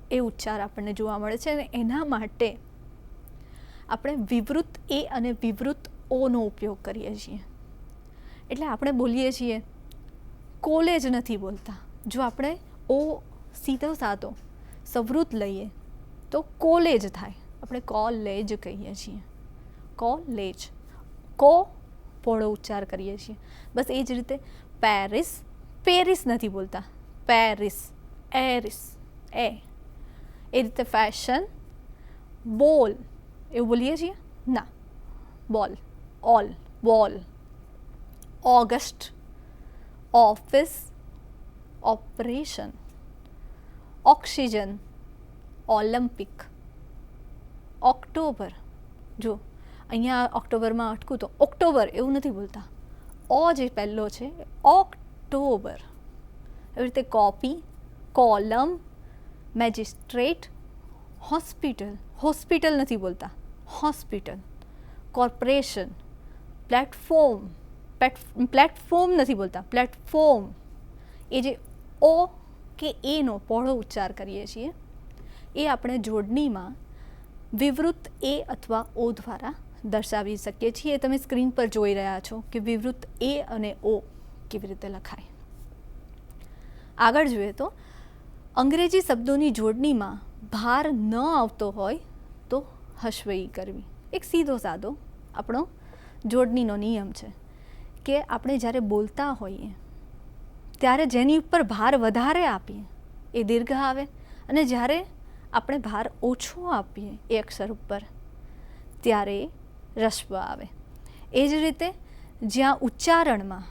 એ ઉચ્ચાર આપણને જોવા મળે છે અને એના માટે આપણે વિવૃત એ અને વિવૃત ઓનો ઉપયોગ કરીએ છીએ. એટલે આપણે બોલીએ છીએ કોલેજ નથી બોલતા. જો આપણે ઓ સીધો સાધો સવૃત લઈએ તો કોલેજ થાય, આપણે કોલેજ કહીએ છીએ. કોલેજ, કો પહોળો ઉચ્ચાર કરીએ છીએ. બસ એ જ રીતે પેરિસ, પેરિસ નથી બોલતા, પેરિસ, એરિસ, એ રીતે ફેશન, બોલ એવું બોલીએ છીએ ના, બોલ, ઓલ, બોલ. August, office, operation, oxygen, Olympic, October. જો અહીંયા ઓક્ટોબરમાં અટકું તો ઓક્ટોબર એવું નથી બોલતા, ઓ જે પહેલો છે ઓક્ટોબર. એવી રીતે copy, column, magistrate, hospital, hospital નથી બોલતા, હોસ્પિટલ. કોર્પોરેશન, પ્લેટફોર્મ, પ્લેટફોર્મ નથી બોલતા, પ્લેટફોર્મ. એ જે ઓ કે એનો પહોળો ઉચ્ચાર કરીએ છીએ એ આપણે જોડણીમાં વિવૃત એ અથવા ઓ દ્વારા દર્શાવી શકીએ છીએ. તમે સ્ક્રીન પર જોઈ રહ્યા છો કે વિવૃત એ અને ઓ કેવી રીતે લખાય. આગળ જોઈએ તો અંગ્રેજી શબ્દોની જોડણીમાં ભાર ન આવતો હોય તો હશ્વઈ કરવી. એક સીધો સાદો આપણો જોડણીનો નિયમ છે કે આપણે જ્યારે બોલતા હોઈએ ત્યારે જેની ઉપર ભાર વધારે આપીએ એ દીર્ઘ આવે અને જ્યારે આપણે ભાર ઓછો આપીએ એ અક્ષર ઉપર ત્યારે રસ્વ આવે. એ જ રીતે જ્યાં ઉચ્ચારણમાં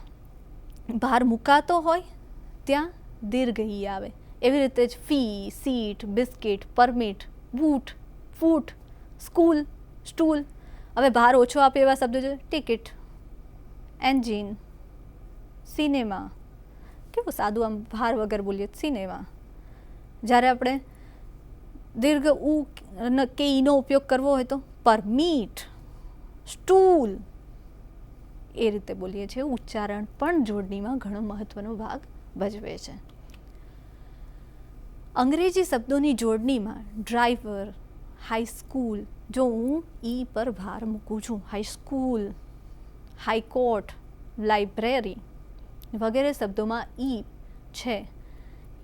ભાર મુકાતો હોય ત્યાં દીર્ઘ ઈ આવે. એવી રીતે જ fee, seat, biscuit, permit, boot, foot, school, stool. હવે ભાર ઓછો આપે એવા શબ્દો છે ટિકિટ, એન્જિન, સિનેમા. કેવું સાદું આમ ભાર વગર બોલીએ સિનેમા. જ્યારે આપણે દીર્ઘ ઉ કે ઈનો ઉપયોગ કરવો હોય તો પરમીટ, સ્ટૂલ. એ રીતે બોલીએ છીએ. ઉચ્ચારણ પણ જોડણીમાં ઘણો મહત્વનો ભાગ ભજવે છે. અંગ્રેજી શબ્દોની જોડણીમાં ડ્રાઈવર, હાઈસ્કૂલ, જો હું ઈ પર ભાર મૂકું છું, હાઈસ્કૂલ, હાઈકોર્ટ, લાઇબ્રેરી વગેરે શબ્દોમાં ઈ છે.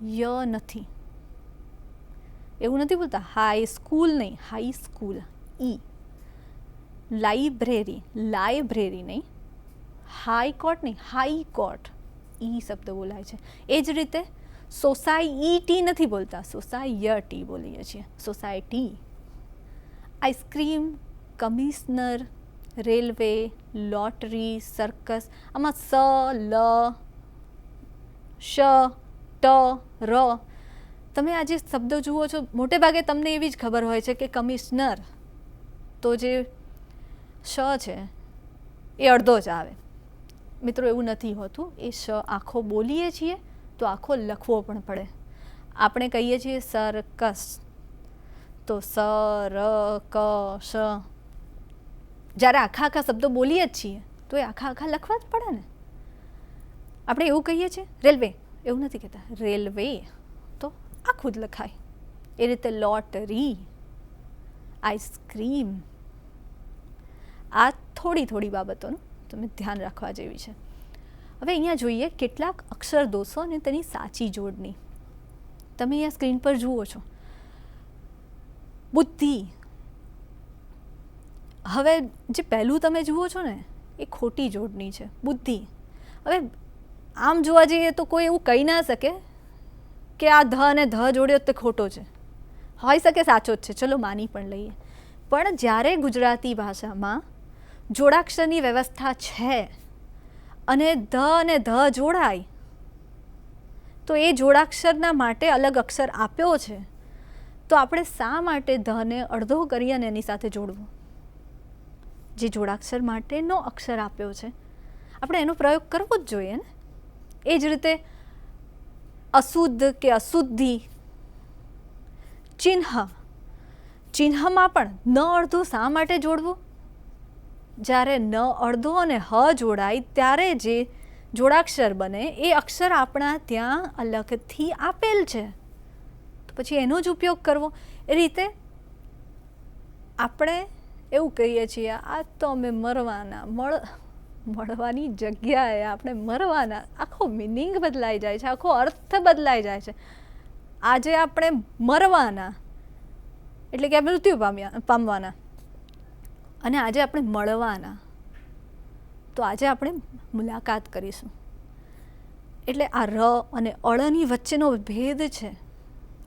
ય નથી, એવું નથી બોલતા. હાઈ સ્કૂલ નહીં, હાઈ સ્કૂલ. ઈ. લાઇબ્રેરી, લાઇબ્રેરી નહીં. હાઈ કોર્ટ નહીં, હાઈ કોર્ટ. ઈ શબ્દ બોલાય છે. એ જ રીતે સોસાયટી નથી બોલતા, સોસાયટી બોલીએ છીએ, society. Ice cream, commissioner, railway, lottery, circus, આમાં સ, લ, શ, ટ, ર. તમે આ જે શબ્દો જુઓ છો મોટે ભાગે તમને એવી જ ખબર હોય છે કે કમિશનર, તો જે શ છે એ અડધો જ આવે. મિત્રો એવું નથી હોતું. એ શ આખો બોલીએ છીએ તો આખો લખવો પણ પડે. આપણે કહીએ છીએ સર્કસ, તો સ, ર, ક, શ. જ્યારે આખા આખા શબ્દો બોલીએ જ છીએ તો એ આખા આખા લખવા જ પડે ને. આપણે એવું કહીએ છીએ રેલવે, એવું નથી કહેતા. રેલવે તો આખું જ લખાય. એ રીતે લોટરી, આઈસ્ક્રીમ. આ થોડી થોડી બાબતોનું તમે ધ્યાન રાખવા જેવી છે. હવે અહીંયા જોઈએ કેટલાક અક્ષર દોષો અને તેની સાચી જોડણી. તમે અહીંયા સ્ક્રીન પર જુઓ છો બુદ્ધિ. હવે જે પહેલું તમે જુઓ છો ને એ ખોટી જોડણી છે, બુદ્ધિ. હવે આમ જોવા જઈએ તો કોઈ એવું કહી ના શકે કે આ ધ અને ધ જોડ્યો તે ખોટો છે. હોઈ શકે સાચો જ છે, ચલો માની પણ લઈએ. પણ જ્યારે ગુજરાતી ભાષામાં જોડાક્ષરની વ્યવસ્થા છે અને ધ અને ધ જોડાય તો એ જોડાક્ષરના માટે અલગ અક્ષર આપ્યો છે, તો આપણે શા માટે ધને અડધો કરી અને એની સાથે જોડવું? જે જોડાક્ષર માટેનો અક્ષર આપ્યો છે આપણે એનો પ્રયોગ કરવો જ જોઈએ ને. એ જ રીતે અશુદ્ધ કે અશુદ્ધિ. ચિહ્ન, ચિહ્નમાં પણ ન અડધું શા માટે જોડવું? જ્યારે ન અડધો અને હ જોડાય ત્યારે જે જોડાક્ષર બને એ અક્ષર આપણા ત્યાં અલગથી આપેલ છે, તો પછી એનો જ ઉપયોગ કરવો. એ રીતે આપણે એવું કહીએ છીએ આ તો અમે મરવાના, મળવાની જગ્યાએ આપણે મરવાના. આખો મિનિંગ બદલાઈ જાય છે, આખો અર્થ બદલાઈ જાય છે. આજે આપણે મરવાના એટલે કે મૃત્યુ પામવાના, અને આજે આપણે મળવાના, તો આજે આપણે મુલાકાત કરીશું. એટલે આ ર અને અળની વચ્ચેનો ભેદ છે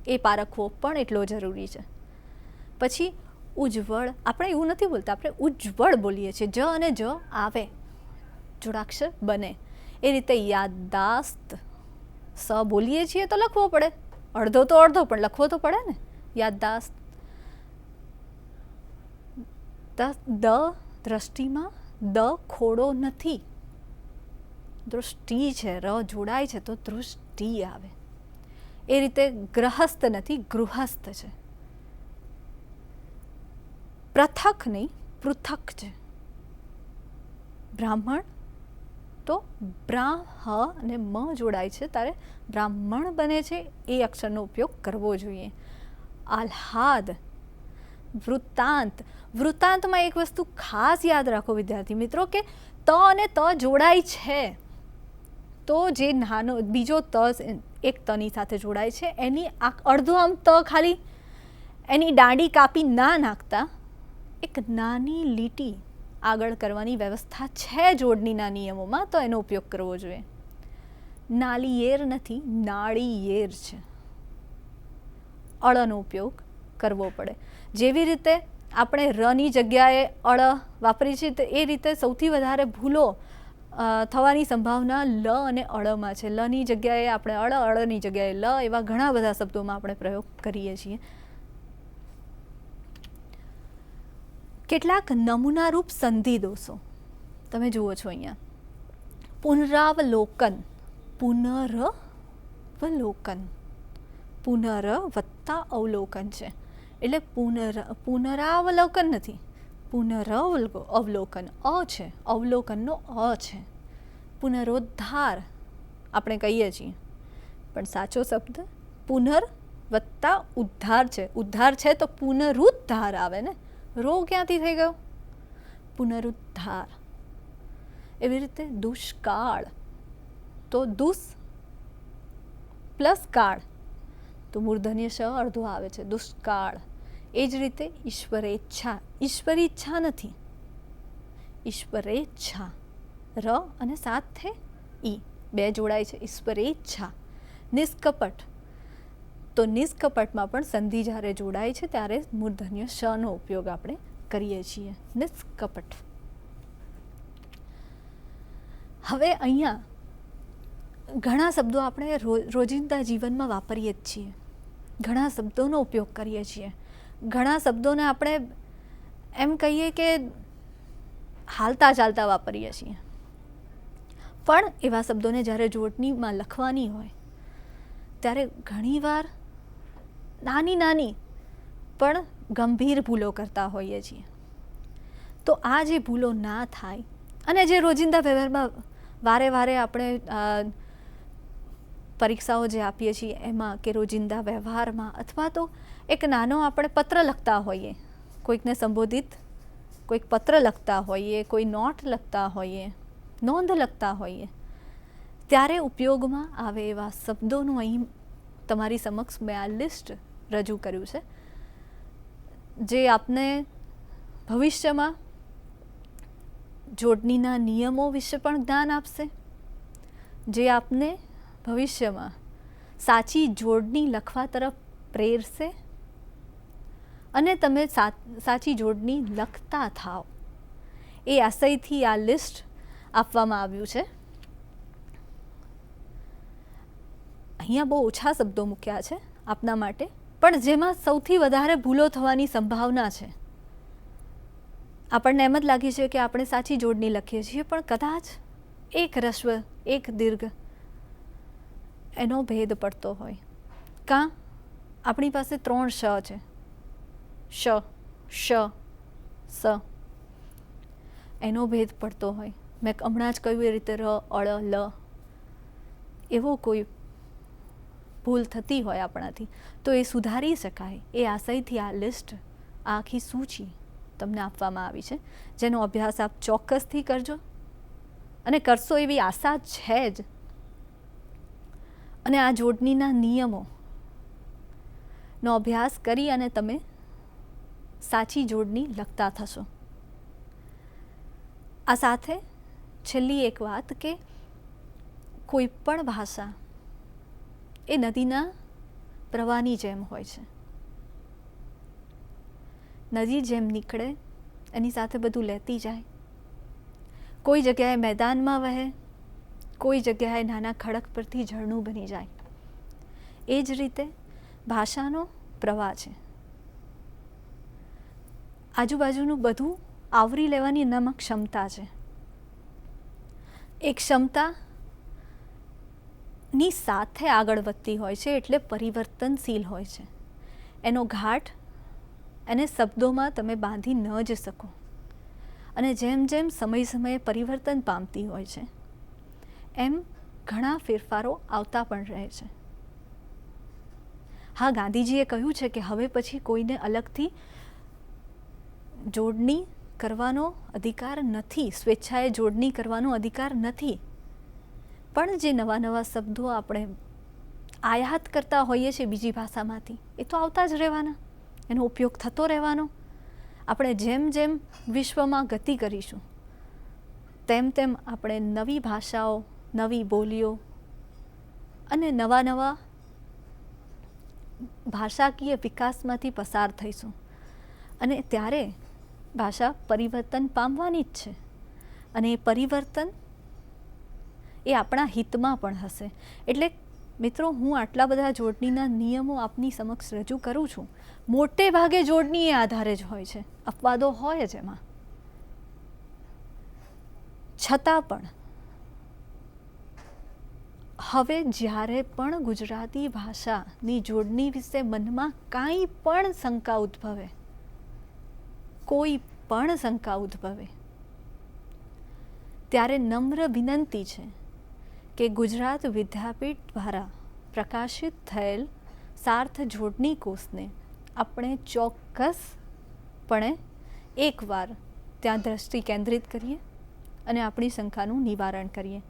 એ પારખવો પણ એટલો જરૂરી છે. પછી ઉજ્જવળ, આપણે એવું નથી બોલતા, આપણે ઉજ્જવળ બોલીએ છીએ. જ અને જ આવે, જોડાક્ષર બને. એ રીતે યાદદાસ્ત, સ બોલીએ છીએ તો લખવો પડે, અડધો તો અડધો પણ લખવો તો પડે ને. યાદદાસ્ત. દ, દ્રષ્ટિમાં દ ખોડો નથી, દૃષ્ટિ છે, ર જોડાય છે તો દૃષ્ટિ આવે. એ રીતે ગ્રહસ્થ નથી, ગૃહસ્થ છે. પૃથક નહીં, પૃથક છે. બ્રાહ્મણ તો બ્રાહ અને મ જોડાય છે ત્યારે બ્રાહ્મણ બને છે, એ અક્ષરનો ઉપયોગ કરવો જોઈએ. આહ્લાદ. વૃત્તાંત, વૃત્તાંતમાં એક વસ્તુ ખાસ યાદ રાખો વિદ્યાર્થી મિત્રો કે ત અને ત જોડાય છે તો જે નાનો બીજો ત એક તની સાથે જોડાય છે એની અડધો આમ ત ખાલી એની દાંડી કાપી ના નાખતા એક નાની લીટી આગળ કરવાની વ્યવસ્થા છે જોડણીના નિયમોમાં, તો એનો ઉપયોગ કરવો જોઈએ. નાળિયેર નથી, નાળિયેર છે. અળનો ઉપયોગ કરવો પડે. જેવી રીતે આપણે રની જગ્યાએ અળ વાપરીએ છીએ, તો એ રીતે સૌથી વધારે ભૂલો થવાની સંભાવના લ અને અળમાં છે. લની જગ્યાએ આપણે અળ, અળની જગ્યાએ લ, એવા ઘણા બધા શબ્દોમાં આપણે પ્રયોગ કરીએ છીએ. કેટલાક નમૂનારૂપ સંધિ દોષો તમે જુઓ છો અહીંયા. પુનરાવલોકન, પુનરવલોકન, પુનર વત્તા અવલોકન છે. એટલે પુનરાવલોકન નથી, પુનરવલોકન અ છે, અવલોકનનો અ છે. પુનરોદ્ધાર આપણે કહીએ છીએ પણ સાચો શબ્દ પુનર વત્તા ઉદ્ધાર છે. ઉદ્ધાર છે તો પુનરુદ્ધાર આવે ને, રો ક્યાંથી થઈ ગયો? પુનરુદ્ધાર. એવી રીતે દુષ્કાળ તો પ્લસ કાળ, તો મૂર્ધન્ય શ અડધો આવે છે, દુષ્કાળ. એ જ રીતે ઈશ્વરેચ્છા, ઈશ્વરી ઈચ્છા નથી, ઈશ્વરેચ્છા, ર અને સાથે ઈ બે જોડાય છે, ઈશ્વરેચ્છા. નિષ્કપટ, તો નિષ્કપટમાં પણ સંધિ જ્યારે જોડાય છે ત્યારે મૂર્ધન્ય શનો ઉપયોગ આપણે કરીએ છીએ, નિષ્કપટ. હવે અહીંયા ઘણા શબ્દો આપણે રોજિંદા જીવનમાં વાપરીએ જ છીએ, ઘણા શબ્દોનો ઉપયોગ કરીએ છીએ, ઘણા શબ્દોને આપણે એમ કહીએ કે હાલતા ચાલતા વાપરીએ છીએ. પણ એવા શબ્દોને જ્યારે જોડણીમાં લખવાની હોય ત્યારે ઘણીવાર નાની નાની પણ ગંભીર ભૂલો કરતા હોઈએ છીએ. તો આ જે ભૂલો ના થાય અને જે રોજિંદા વ્યવહારમાં વારે વારે આપણે પરીક્ષાઓ જે આપીએ છીએ એમાં કે રોજિંદા વ્યવહારમાં, અથવા તો એક નાનો આપણે પત્ર લખતા હોઈએ, કોઈકને સંબોધિત કોઈક પત્ર લખતા હોઈએ, કોઈ નોટ લખતા હોઈએ, નોંધ લખતા હોઈએ, ત્યારે ઉપયોગમાં આવે એવા શબ્દોનું અહીં તમારી સમક્ષ મેં આ લિસ્ટ રજૂ કર્યું છે, જે આપને ભવિષ્યમાં જોડણીના નિયમો વિશે પણ જ્ઞાન આપશે, જે આપને ભવિષ્યમાં સાચી જોડણી લખવા તરફ પ્રેરશે અને તમે સાચી જોડણી લખતા થાઓ, એ આશયથી આ લિસ્ટ આપવામાં આવ્યું છે. અહીંયા બહુ ઓછા શબ્દો મૂક્યા છે આપના માટે, પણ જેમાં સૌથી વધારે ભૂલો થવાની સંભાવના છે. આપણને એમ જ લાગે છે કે આપણે સાચી જોડણી લખીએ છીએ, પણ કદાચ એક રસ્વ એક દીર્ઘ એનો ભેદ પડતો હોય, કાં આપણી પાસે 3 શ છે, શ, શ, સ, એનો ભેદ પડતો હોય. મેં હમણાં જ કહ્યું એ રીતે ર, અળ, લ, એવો કોઈ ભૂલ થતી હોય આપણાથી, તો એ સુધારી શકાય, એ આશયથી આ લિસ્ટ, આ આખી સૂચિ તમને આપવામાં આવી છે, જેનો અભ્યાસ આપ ચોક્કસથી કરજો અને કરશો એવી આશા છે જ. અને આ જોડણીના નિયમોનો અભ્યાસ કરી અને તમે સાચી જોડણી લખતા થશો. આ સાથે છેલ્લી એક વાત કે કોઈ પણ ભાષા એ નદીના પ્રવાહની જેમ હોય છે. નદી જેમ નીકળે એની સાથે બધું લેતી જાય. કોઈ જગ્યાએ મેદાનમાં વહે, કોઈ જગ્યાએ નાના ખડક પરથી ઝરણું બની જાય. એ જ રીતે ભાષાનો પ્રવાહ છે. આજુબાજુનું બધું આવરી લેવાની એનામાં ક્ષમતા છે. એ ક્ષમતાની સાથે આગળ વધતી હોય છે, એટલે પરિવર્તનશીલ હોય છે. એનો ઘાટ એને શબ્દોમાં તમે બાંધી ન જ શકો. અને જેમ જેમ સમય સમયે પરિવર્તન પામતી હોય છે એમ ઘણા ફેરફારો આવતા પણ રહે છે. હા, ગાંધીજીએ કહ્યું છે કે હવે પછી કોઈને અલગથી જોડણી કરવાનો અધિકાર નથી, સ્વેચ્છાએ જોડણી કરવાનો અધિકાર નથી. પણ જે નવા નવા શબ્દો આપણે આયાત કરતા હોઈએ છીએ બીજી ભાષામાંથી, એ તો આવતા જ રહેવાના, એનો ઉપયોગ થતો રહેવાનો. આપણે જેમ જેમ વિશ્વમાં ગતિ કરીશું તેમ તેમ આપણે નવી ભાષાઓ, નવી બોલીઓ અને નવા નવા ભાષાકીય વિકાસમાંથી પસાર થઈશું. અને ત્યારે ભાષા પરિવર્તન પામવાની જ છે. અને એ પરિવર્તન એ આપણા હિતમાં પણ હશે. એટલે મિત્રો, હું આટલા બધા જોડણીના નિયમો આપની સમક્ષ રજૂ કરું છું, મોટે ભાગે જોડણી એ આધારે જ હોય છે, અપવાદો હોય જ એમાં. છતાં પણ હવે જ્યારે પણ ગુજરાતી ભાષાની જોડણી વિશે મનમાં કાંઈ પણ શંકા ઉદ્ભવે, કોઈ પણ શંકા ઉદ્ભવે, ત્યારે નમ્ર વિનંતી છે કે ગુજરાત વિદ્યાપીઠ દ્વારા પ્રકાશિત થયેલ સાર્થ જોડણી કોષને આપણે ચોક્કસપણે એકવાર ત્યાં દ્રષ્ટિ કેન્દ્રિત કરીએ અને આપણી શંકાનું નિવારણ કરીએ.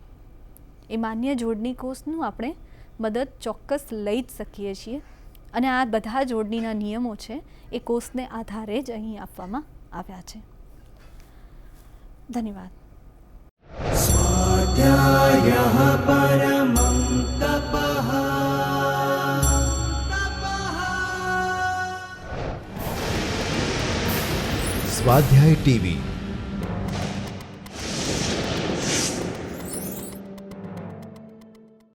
એ માન્ય જોડણી કોષનું આપણે મદદ ચોક્કસ લઈ જ શકીએ છીએ. અને આ બધા જોડણીના નિયમો છે એ કોર્સને આધારે જ અહીં આપવામાં આવ્યા છે. ધન્યવાદ. स्वाध्यायः परमं तपः. સ્વાધ્યાય ટીવી